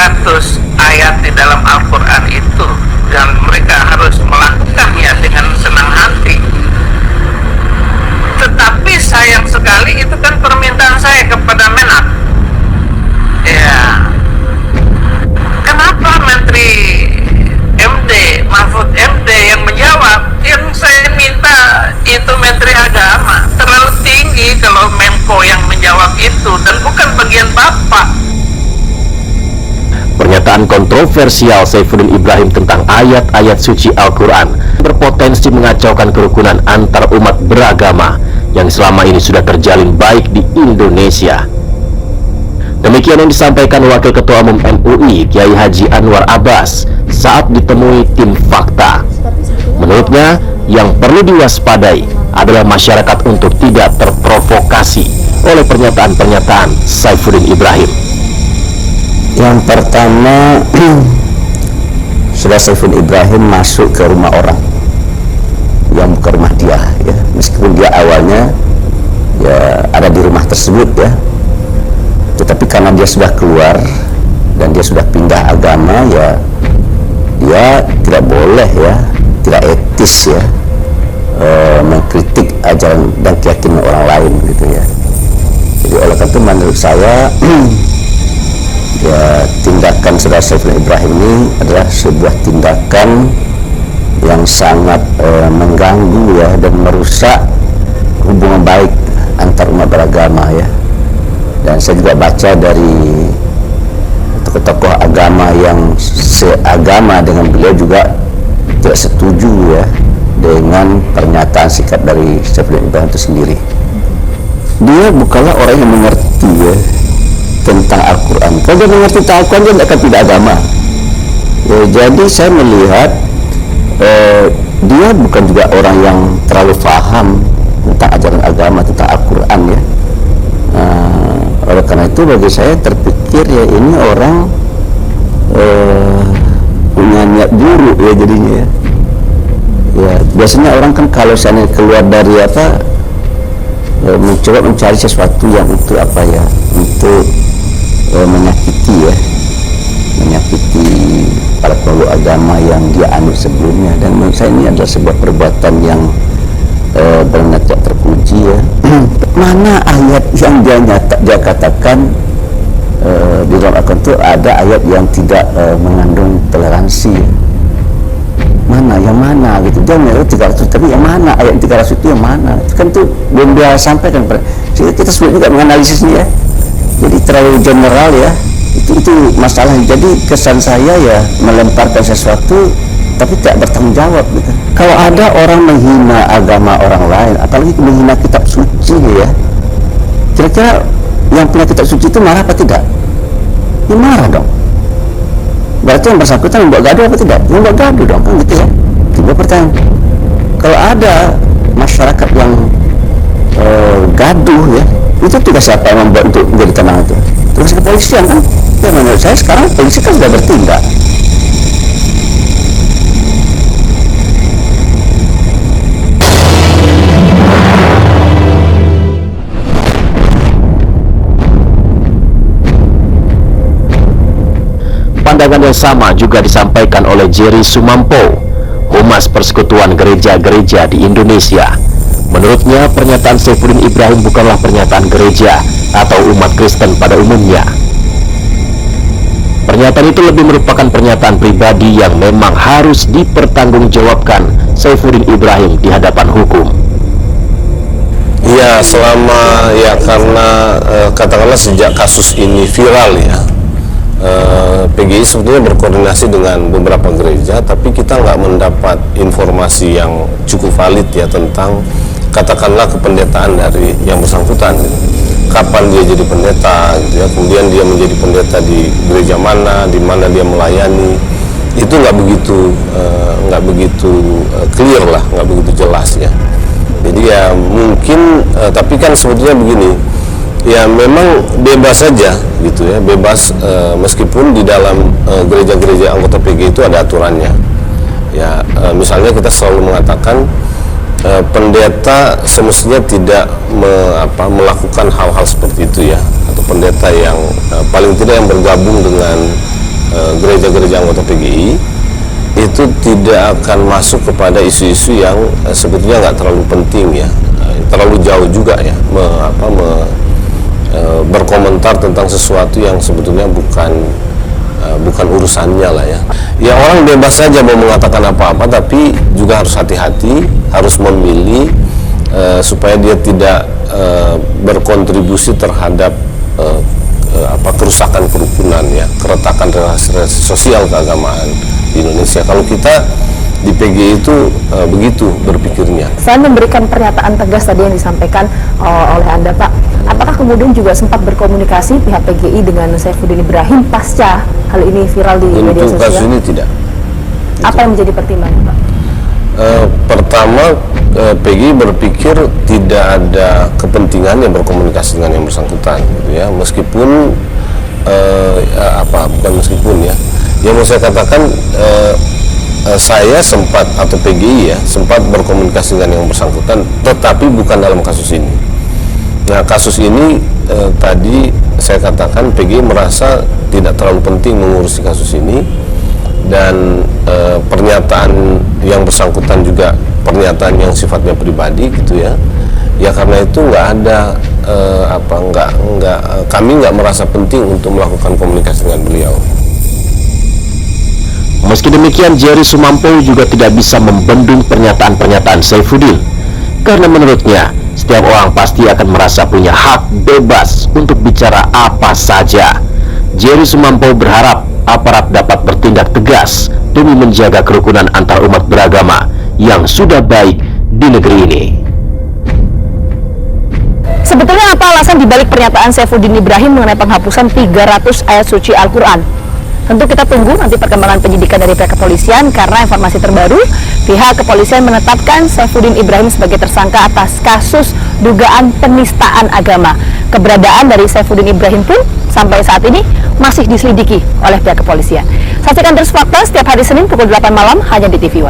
ratus ayat di dalam Al-Quran itu, dan mereka harus melakukannya dengan senang hati. Tetapi sayang sekali itu kan permintaan saya kepada Menak. Ya, kenapa Menteri MD, Mahfud MD yang menjawab? Yang saya minta itu Menteri Agama. Terlalu tinggi kalau Menko yang menjawab itu, dan bukan bagian Bapak. Pernyataan kontroversial Saifuddin Ibrahim tentang ayat-ayat suci Al-Quran berpotensi mengacaukan kerukunan antar umat beragama yang selama ini sudah terjalin baik di Indonesia. Demikian yang disampaikan Wakil Ketua Umum MUI Kiai Haji Anwar Abbas saat ditemui tim Fakta. Menurutnya, yang perlu diwaspadai adalah masyarakat untuk tidak terprovokasi oleh pernyataan-pernyataan Saifuddin Ibrahim. Yang pertama, sudah Saifuddin Ibrahim masuk ke rumah orang yang bukan rumah dia, ya. Meskipun dia awalnya ya ada di rumah tersebut, ya, tetapi karena dia sudah keluar dan dia sudah pindah agama, ya dia tidak boleh, ya, tidak etis, ya, mengkritik ajaran dan keyakinan orang lain, gitu, ya. Jadi oleh karena itu menurut saya ya, tindakan saudara Saifuddin Ibrahim ini adalah sebuah tindakan yang sangat mengganggu, ya, dan merusak hubungan baik antar umat beragama, ya. Dan saya juga baca dari tokoh-tokoh agama yang seagama dengan beliau juga tidak setuju, ya, dengan pernyataan sikap dari Saifuddin Ibrahim itu sendiri. Dia bukanlah orang yang mengerti, ya, tentang Al-Quran. Kalau dia mengerti tentang Al-Quran, dia tidak akan pindah agama, ya. Jadi saya melihat dia bukan juga orang yang terlalu paham tentang ajaran agama, tentang Al-Quran, ya. Oleh karena itu bagi saya terpikir, ya, ini orang punya niat buruk, ya, jadinya, ya. Ya, biasanya orang kan kalau saya keluar dari mencoba mencari sesuatu yang untuk untuk menyakiti, ya, menyakiti para peluk agama yang dia anut sebelumnya. Dan menurut saya ini adalah sebuah perbuatan yang benar tidak terpuji, ya. Mana ayat yang dia katakan di dalam Al-Quran itu ada ayat yang tidak mengandung toleransi, ya. Mana, yang mana, gitu. Dia menyebut 300, tapi yang mana ayat 300 itu, yang mana? Itu kan tuh belum dia sampaikan. Kita sulit juga menganalisisnya, ya. Jadi terlalu general, ya. Itu masalahnya. Jadi kesan saya, ya, melemparkan sesuatu tapi tidak bertanggung jawab, gitu. Kalau ada orang menghina agama orang lain, apalagi menghina kitab suci, ya, kira-kira yang punya kitab suci itu marah apa tidak? Ya marah dong. Berarti yang bersangkutan membuat gaduh apa tidak? Membuat gaduh dong, kan, gitu, ya. Tiba pertanyaan, kalau ada masyarakat yang gaduh, ya, itu tugas siapa yang membuat untuk menjadi tenang itu? Tugas kepolisian, kan? Ya, menurut saya sekarang polisi kan sudah bertindak. Pandangan yang sama juga disampaikan oleh Jerry Sumampo, Humas Persekutuan Gereja-Gereja di Indonesia. Menurutnya, pernyataan Saifuddin Ibrahim bukanlah pernyataan gereja atau umat Kristen pada umumnya. Pernyataan itu lebih merupakan pernyataan pribadi yang memang harus dipertanggungjawabkan Saifuddin Ibrahim di hadapan hukum. Ya, selama, ya, karena katakanlah sejak kasus ini viral, ya, PGI sebetulnya berkoordinasi dengan beberapa gereja, tapi kita nggak mendapat informasi yang cukup valid, ya, tentang katakanlah kependetaan dari yang bersangkutan, gitu. Kapan dia jadi pendeta, gitu, ya, kemudian dia menjadi pendeta di gereja mana, di mana dia melayani, itu nggak begitu clear lah, nggak begitu jelas, ya. Jadi, ya, mungkin tapi kan sebetulnya begini, ya, memang bebas saja, gitu, ya, bebas, meskipun di dalam gereja-gereja anggota PGI itu ada aturannya, ya. Misalnya kita selalu mengatakan pendeta semestinya tidak melakukan hal-hal seperti itu, ya, atau pendeta yang paling tidak yang bergabung dengan gereja-gereja anggota PGI itu tidak akan masuk kepada isu-isu yang sebetulnya nggak terlalu penting ya, terlalu jauh juga ya, berkomentar tentang sesuatu yang sebetulnya bukan urusannya lah ya. Ya orang bebas saja mau mengatakan apa-apa, tapi juga harus hati-hati, harus memilih supaya dia tidak berkontribusi terhadap kerusakan kerukunan ya, keretakan relasi sosial keagamaan di Indonesia. Kalau kita di PGI itu begitu berpikirnya. Selain memberikan pernyataan tegas tadi yang disampaikan oleh Anda, Pak, apakah kemudian juga sempat berkomunikasi pihak PGI dengan Saifuddin Ibrahim pasca hal ini viral di media Untuk sosial? kasus ini tidak. Apa yang menjadi pertimbangan, Pak? Pertama, PGI berpikir tidak ada kepentingan yang berkomunikasi dengan yang bersangkutan, gitu ya. Meskipun bukan meskipun ya, yang mau saya katakan, saya sempat atau PGI ya sempat berkomunikasi dengan yang bersangkutan, tetapi bukan dalam kasus ini. Nah, kasus ini tadi saya katakan PGI merasa tidak terlalu penting mengurusi kasus ini, dan pernyataan yang bersangkutan juga pernyataan yang sifatnya pribadi gitu ya. Ya karena itu nggak ada kami nggak merasa penting untuk melakukan komunikasi dengan beliau. Meski demikian, Jerry Sumampo juga tidak bisa membendung pernyataan-pernyataan Saifuddin, karena menurutnya setiap orang pasti akan merasa punya hak bebas untuk bicara apa saja. Jerry Sumampo berharap aparat dapat bertindak tegas demi menjaga kerukunan antar umat beragama yang sudah baik di negeri ini. Sebetulnya apa alasan dibalik pernyataan Saifuddin Ibrahim mengenai penghapusan 300 ayat suci Al-Quran? Tentu kita tunggu nanti perkembangan penyidikan dari pihak kepolisian, karena informasi terbaru pihak kepolisian menetapkan Saifuddin Ibrahim sebagai tersangka atas kasus dugaan penistaan agama. Keberadaan dari Saifuddin Ibrahim pun sampai saat ini masih diselidiki oleh pihak kepolisian. Saksikan terus Fakta setiap hari Senin pukul 8 malam hanya di TV One.